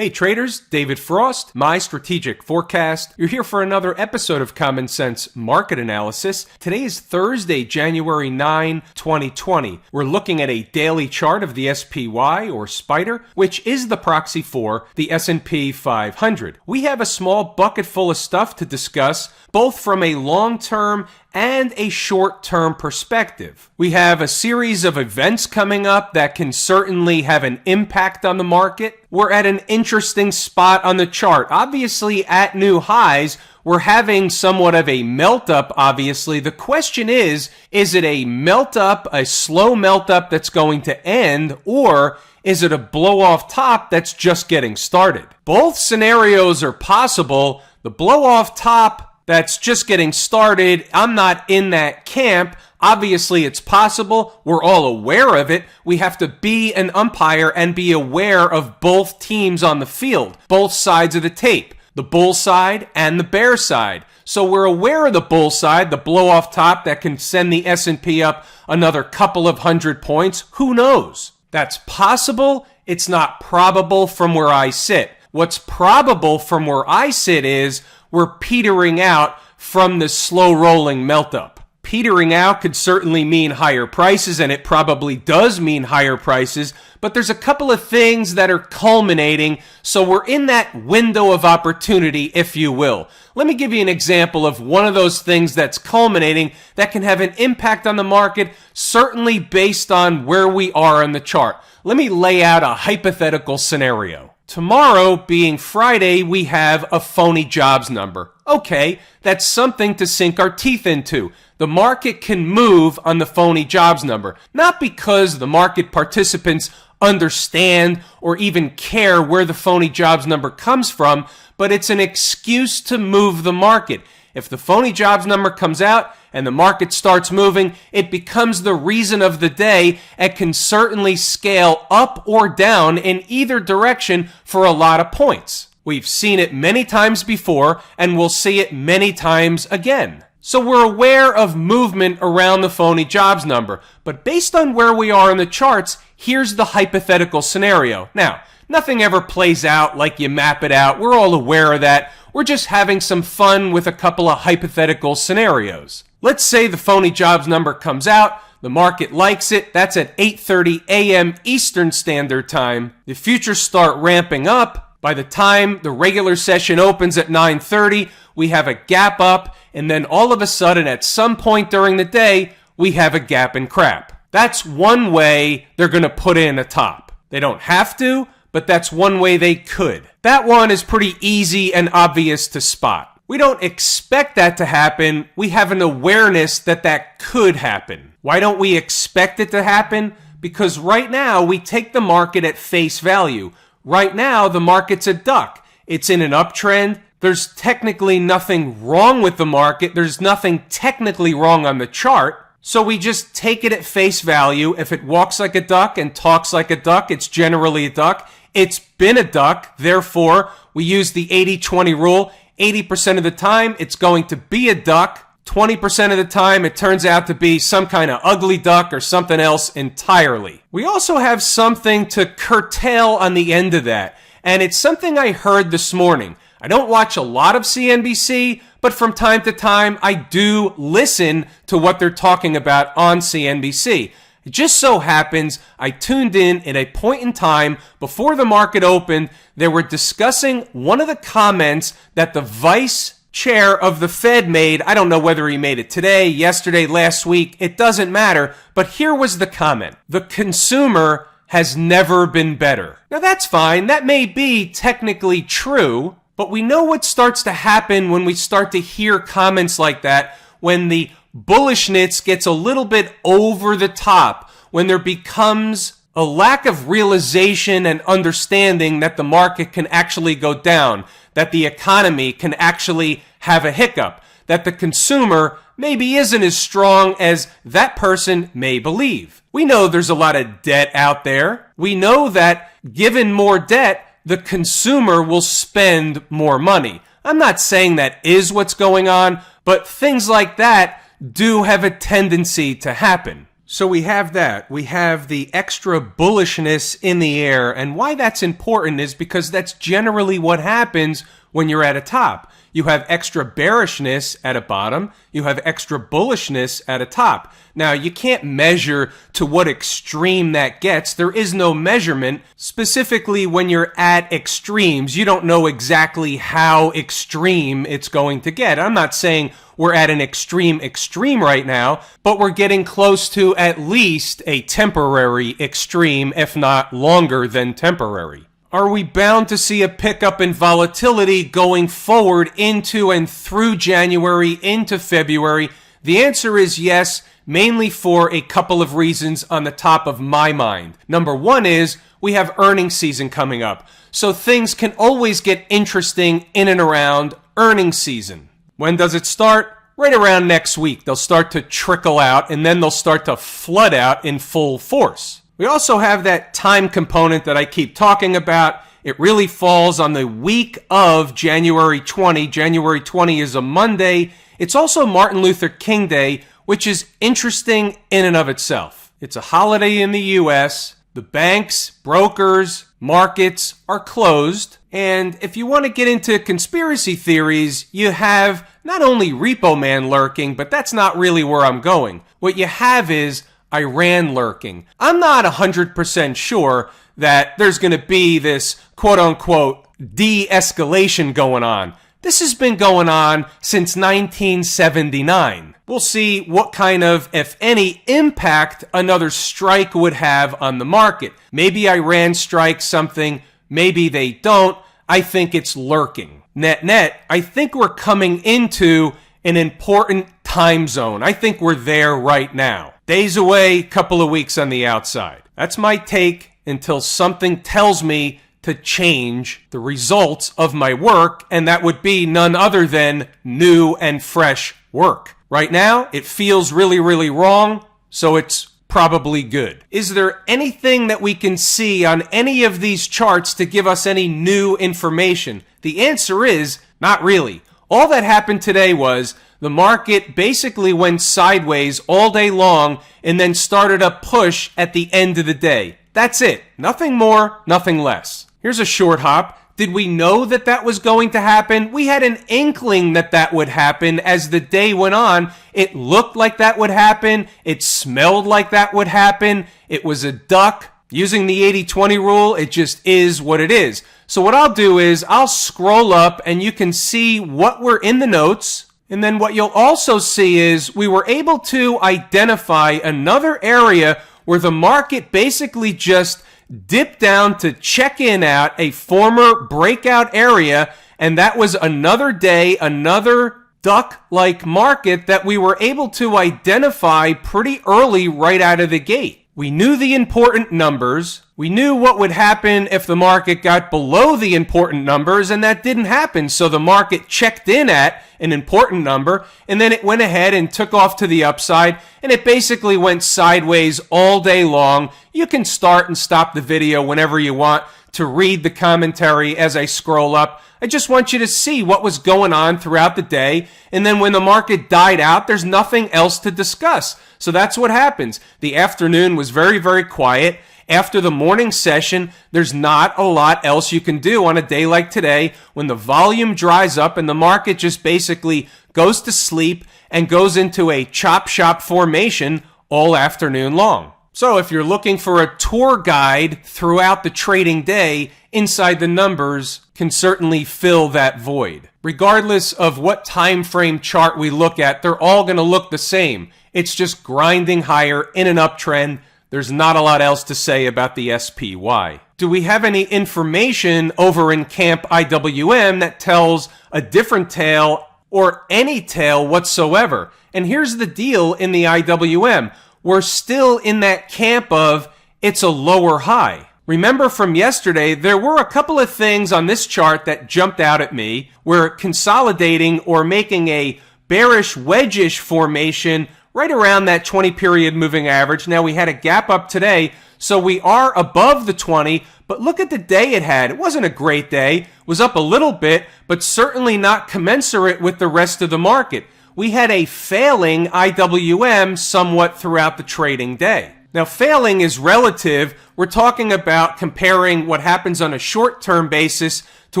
Hey traders, David Frost, my strategic forecast. You're here for another episode of Common Sense Market Analysis. Today is Thursday, January 9, 2020. We're looking at a daily chart of the SPY or Spider, which is the proxy for the S&P 500. We have a small bucket full of stuff to discuss, both from a long-term and a short-term perspective. We have a series of events coming up that can certainly have an impact on the market. We're at an interesting spot on the chart. Obviously, at new highs, we're having somewhat of a melt-up, obviously. The question is it a melt-up, a slow melt-up that's going to end, or is it a blow-off top that's just getting started? Both scenarios are possible. The blow-off top that's just getting started, I'm not in that camp. Obviously, it's possible. We're all aware of it. We have to be an umpire and be aware of both teams on the field, both sides of the tape, the bull side and the bear side. So we're aware of the bull side, the blow-off top that can send the S&P up another couple of 100 points. Who knows? That's possible. It's not probable from where I sit. What's probable from where I sit is we're petering out from the slow rolling melt-up. Petering out could certainly mean higher prices, and it probably does mean higher prices, but there's a couple of things that are culminating, so we're in that window of opportunity, if you will. Let me give you an example of one of those things that's culminating that can have an impact on the market, certainly based on where we are on the chart. Let me lay out a hypothetical scenario. Tomorrow, being Friday, we have a phony jobs number. Okay, that's something to sink our teeth into. The market can move on the phony jobs number, not because the market participants understand or even care where the phony jobs number comes from, but it's an excuse to move the market. If the phony jobs number comes out and the market starts moving, it becomes the reason of the day and can certainly scale up or down in either direction for a lot of points. We've seen it many times before, and we'll see it many times again. So we're aware of movement around the phony jobs number, but based on where we are in the charts, here's the hypothetical scenario. Now, nothing ever plays out like you map it out. We're all aware of that. We're just having some fun with a couple of hypothetical scenarios. Let's say the phony jobs number comes out, the market likes it, that's at 8:30 a.m. Eastern Standard Time. The futures start ramping up. By the time the regular session opens at 9:30, we have a gap up, and then all of a sudden at some point during the day, we have a gap and crap. That's one way they're going to put in a top. They don't have to, but that's one way they could. That one is pretty easy and obvious to spot. We don't expect that to happen. We have an awareness that that could happen. Why don't we expect it to happen? Because right now we take the market at face value. Right now the market's a duck. It's in an uptrend. There's technically nothing wrong with the market. There's nothing technically wrong on the chart. So we just take it at face value. If it walks like a duck and talks like a duck, it's generally a duck. It's been a duck. Therefore, we use the 80-20 rule. 80% of the time, it's going to be a duck. 20% of the time, it turns out to be some kind of ugly duck or something else entirely. We also have something to curtail on the end of that, and it's something I heard this morning. I don't watch a lot of CNBC, but from time to time, I do listen to what they're talking about on CNBC. It just so happens I tuned in at a point in time before the market opened. They were discussing one of the comments that the vice chair of the Fed made. I don't know whether he made it today, yesterday, last week. It doesn't matter. But here was the comment. The consumer has never been better. Now that's fine. That may be technically true, but we know what starts to happen when we start to hear comments like that, when the bullishness gets a little bit over the top, when there becomes a lack of realization and understanding that the market can actually go down, that the economy can actually have a hiccup, that the consumer maybe isn't as strong as that person may believe. We know there's a lot of debt out there. We know that given more debt, the consumer will spend more money. I'm not saying that is what's going on, but things like that do have a tendency to happen. So we have that. We have the extra bullishness in the air. And why that's important is because that's generally what happens when you're at a top. You have extra bearishness at a bottom. You have extra bullishness at a top. Now, you can't measure to what extreme that gets. There is no measurement. Specifically, when you're at extremes, you don't know exactly how extreme it's going to get. I'm not saying we're at an extreme right now, but we're getting close to at least a temporary extreme, if not longer than temporary. Are we bound to see a pickup in volatility going forward into and through January, into February? The answer is yes, mainly for a couple of reasons on the top of my mind. Number one is we have earnings season coming up, so things can always get interesting in and around earnings season. When does it start? Right around next week. They'll start to trickle out, and then they'll start to flood out in full force. We also have that time component that I keep talking about. It really falls on the week of January 20. January 20 is a Monday. It's also Martin Luther King Day, which is interesting in and of itself. It's a holiday in the U.S. The banks, brokers, markets are closed. And if you want to get into conspiracy theories, you have not only Repo Man lurking, but that's not really where I'm going. What you have is Iran lurking. I'm not 100% sure that there's going to be this quote-unquote de-escalation going on. This has been going on since 1979. We'll see what kind of, if any, impact another strike would have on the market. Maybe Iran strikes something, maybe they don't. I think it's lurking. Net, I think we're coming into an important time zone. I think we're there right now. Days away, couple of weeks on the outside. That's my take until something tells me to change the results of my work, and that would be none other than new and fresh work. Right now, it feels really, really wrong, so it's probably good. Is there anything that we can see on any of these charts to give us any new information? The answer is not really. All that happened today was the market basically went sideways all day long and then started a push at the end of the day. That's it. Nothing more, nothing less. Here's a short hop. Did we know that that was going to happen? We had an inkling that that would happen as the day went on. It looked like that would happen. It smelled like that would happen. It was a duck. Using the 80-20 rule, it just is what it is. So what I'll do is I'll scroll up and you can see what were in the notes. And then what you'll also see is we were able to identify another area where the market basically just dipped down to check in at a former breakout area. And that was another day, another duck-like market that we were able to identify pretty early right out of the gate. We knew the important numbers. We knew what would happen if the market got below the important numbers, and that didn't happen. So the market checked in at an important number, and then it went ahead and took off to the upside, and it basically went sideways all day long. You can start and stop the video whenever you want to read the commentary as I scroll up. I just want you to see what was going on throughout the day. And then when the market died out, there's nothing else to discuss. So that's what happens. The afternoon was very, very quiet. After the morning session, there's not a lot else you can do on a day like today when the volume dries up and the market just basically goes to sleep and goes into a chop shop formation all afternoon long. So if you're looking for a tour guide throughout the trading day, Inside the Numbers can certainly fill that void. Regardless of what time frame chart we look at, they're all going to look the same. It's just grinding higher in an uptrend. There's not a lot else to say about the SPY. Do we have any information over in Camp IWM that tells a different tale or any tale whatsoever? And here's the deal in the IWM. We're still in that camp of it's a lower high. Remember from yesterday, there were a couple of things on this chart that jumped out at me. We're consolidating or making a bearish wedge-ish formation right around that 20-period moving average. Now, we had a gap up today, so we are above the 20, but look at the day it had. It wasn't a great day. It was up a little bit, but certainly not commensurate with the rest of the market. we had a failing IWM somewhat throughout the trading day. Now, failing is relative. We're talking about comparing what happens on a short-term basis to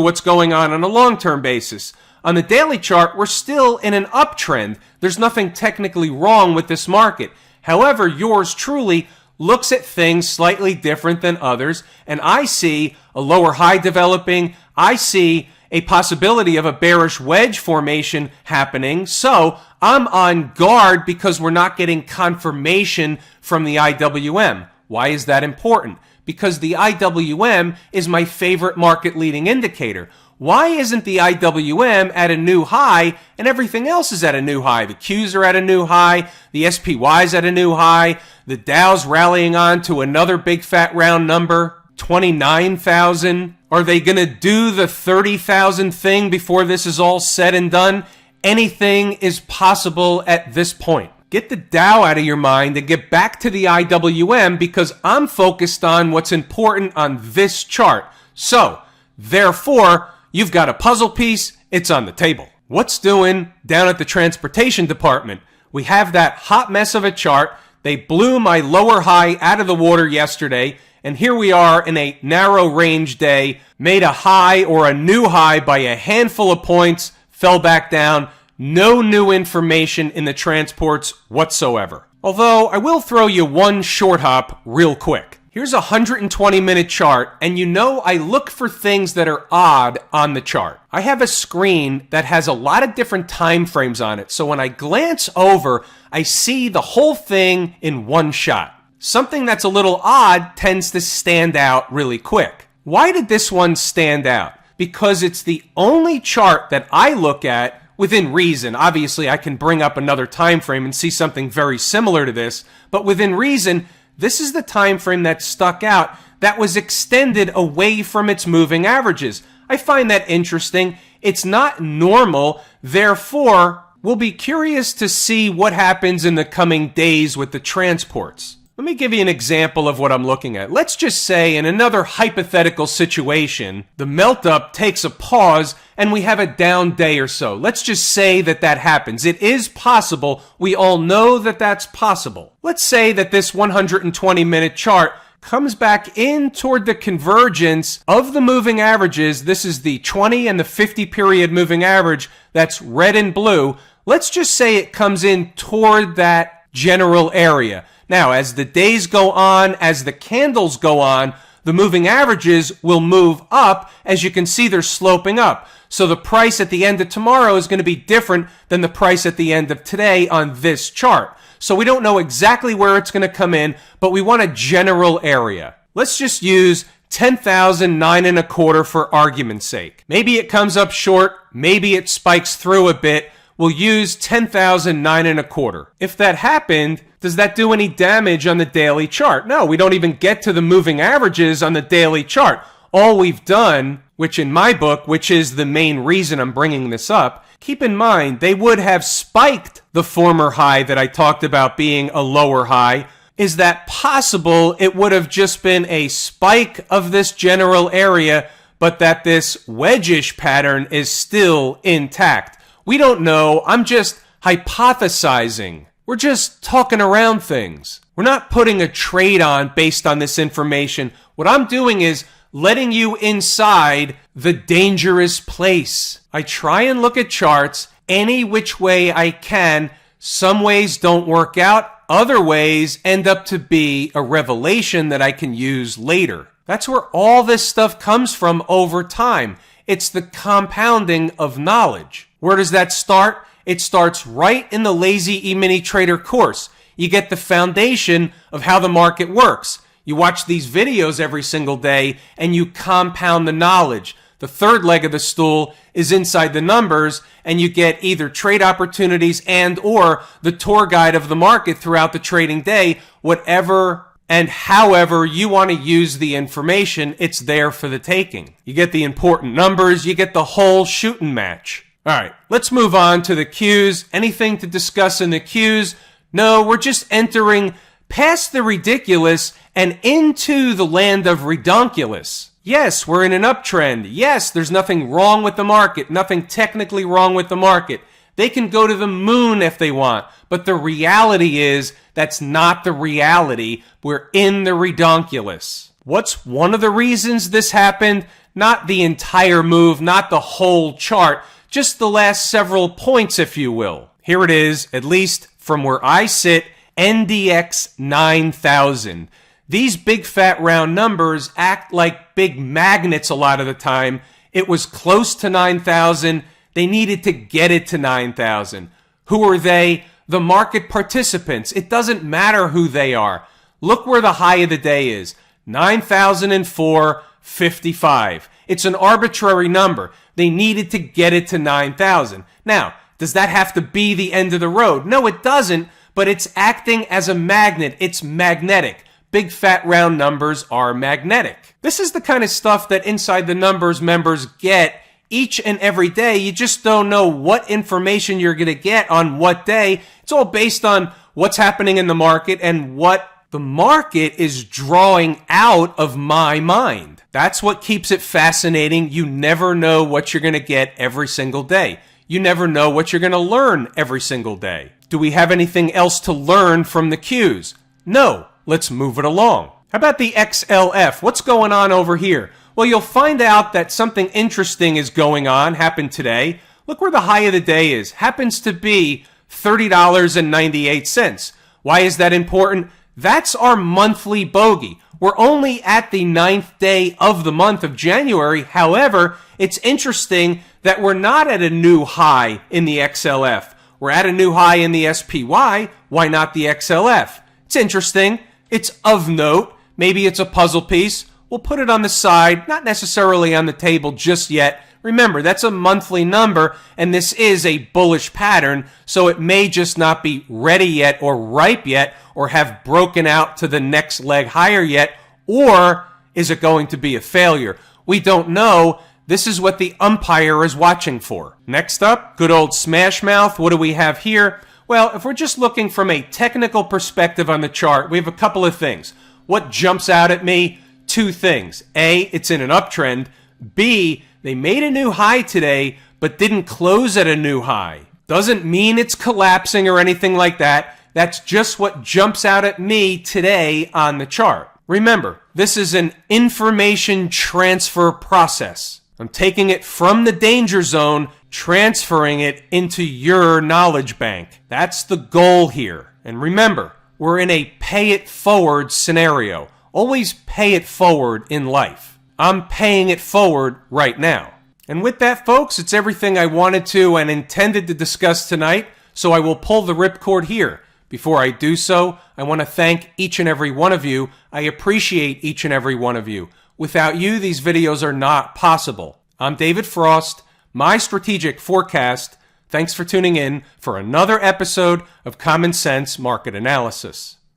what's going on a long-term basis. On the daily chart, we're still in an uptrend. There's nothing technically wrong with this market. However, yours truly looks at things slightly different than others, and I see a lower high developing. I see a possibility of a bearish wedge formation happening. So I'm on guard because we're not getting confirmation from the IWM. Why is that important? Because the IWM is my favorite market leading indicator. Why isn't the IWM at a new high and everything else is at a new high? The Qs are at a new high, the SPY is at a new high, the Dow's rallying on to another big fat round number, 29,000. Are they going to do the 30,000 thing before this is all said and done? Anything is possible at this point. Get the Dow out of your mind and get back to the IWM because I'm focused on what's important on this chart. So, therefore, you've got a puzzle piece, it's on the table. What's doing down at the transportation department? We have that hot mess of a chart. They blew my lower high out of the water yesterday, and here we are in a narrow range day, made a high or a new high by a handful of points, fell back down. No new information in the transports whatsoever. Although, I will throw you one short hop real quick. Here's a 120-minute chart, and you know I look for things that are odd on the chart. I have a screen that has a lot of different time frames on it, so when I glance over, I see the whole thing in one shot. Something that's a little odd tends to stand out really quick. Why did this one stand out? Because it's the only chart that I look at within reason. Obviously, I can bring up another time frame and see something very similar to this, but within reason, this is the time frame that stuck out that was extended away from its moving averages. I find that interesting. It's not normal. Therefore, we'll be curious to see what happens in the coming days with the transports. Let me give you an example of what I'm looking at. Let's just say in another hypothetical situation, the melt up takes a pause and we have a down day or so. Let's just say that that happens. It is possible. We all know that that's possible. Let's say that this 120-minute chart comes back in toward the convergence of the moving averages. This is the 20 and the 50 period moving average. That's red and blue. Let's just say it comes in toward that general area. Now, as the days go on, as the candles go on, the moving averages will move up. As you can see, they're sloping up. So the price at the end of tomorrow is going to be different than the price at the end of today on this chart. So we don't know exactly where it's going to come in, but we want a general area. Let's just use 10,009.25 for argument's sake. Maybe it comes up short. Maybe it spikes through a bit. We'll use 10,009.25. If that happened, does that do any damage on the daily chart? No, we don't even get to the moving averages on the daily chart. All we've done, which in my book, which is the main reason I'm bringing this up, keep in mind, they would have spiked the former high that I talked about being a lower high. Is that possible? It would have just been a spike of this general area, but that this wedge-ish pattern is still intact. We don't know. I'm just hypothesizing. We're just talking around things. We're not putting a trade on based on this information. What I'm doing is letting you inside the dangerous place. I try and look at charts any which way I can. Some ways don't work out. Other ways end up to be a revelation that I can use later. That's where all this stuff comes from over time. It's the compounding of knowledge. Where does that start? It starts right in the Lazy E-mini Trader course. You get the foundation of how the market works. You watch these videos every single day and you compound the knowledge. The third leg of the stool is inside the numbers, and you get either trade opportunities and or the tour guide of the market throughout the trading day. Whatever and however you want to use the information, it's there for the taking. You get the important numbers, you get the whole shooting match. All right, let's move on to the Qs. Anything to discuss in the Qs? No, we're just entering past the ridiculous and into the land of redonkulous. Yes, we're in an uptrend. Yes, there's nothing wrong with the market, nothing technically wrong with the market. They can go to the moon if they want. But the reality is that's not the reality. We're in the redonkulous. What's one of the reasons this happened? Not the entire move, not the whole chart, just the last several points, if you will. Here it is, at least from where I sit, NDX 9000. These big fat round numbers act like big magnets a lot of the time. It was close to 9,000. They needed to get it to 9,000. Who are they? The market participants. It doesn't matter who they are. Look where the high of the day is. 9,004.55. It's an arbitrary number. They needed to get it to 9,000. Now, does that have to be the end of the road? No, it doesn't, but it's acting as a magnet. It's magnetic. Big fat round numbers are magnetic. This is the kind of stuff that Inside the Numbers members get each and every day. You just don't know what information you're going to get on what day. It's all based on what's happening in the market and what the market is drawing out of my mind. That's what keeps it fascinating. You never know what you're going to get every single day. You never know what you're going to learn every single day. Do we have anything else to learn from the cues? No. Let's move it along. How about the XLF? What's going on over here? Well, you'll find out that something interesting is going on, happened today. Look where the high of the day is. Happens to be $30.98. Why is that important? That's our monthly bogey. We're only at the 9th day of the month of January. However, it's interesting that we're not at a new high in the XLF. We're at a new high in the SPY. Why not the XLF? It's interesting. It's of note. Maybe it's a puzzle piece. We'll put it on the side, not necessarily on the table just yet. Remember, that's a monthly number, and this is a bullish pattern, so it may just not be ready yet or ripe yet or have broken out to the next leg higher yet, or is it going to be a failure? We don't know. This is what the umpire is watching for. Next up, good old smash mouth. What do we have here? Well, if we're just looking from a technical perspective on the chart, we have a couple of things. What jumps out at me? Two things. A, it's in an uptrend. B, they made a new high today, but didn't close at a new high. Doesn't mean it's collapsing or anything like that. That's just what jumps out at me today on the chart. Remember, this is an information transfer process. I'm taking it from the danger zone, transferring it into your knowledge bank. That's the goal here. And remember, we're in a pay it forward scenario. Always pay it forward in life. I'm paying it forward right now. And with that, folks, it's everything I wanted to and intended to discuss tonight, so I will pull the ripcord here. Before I do so, I want to thank each and every one of you. I appreciate each and every one of you. Without you, these videos are not possible. I'm David Frost, my strategic forecast. Thanks for tuning in for another episode of Common Sense Market Analysis.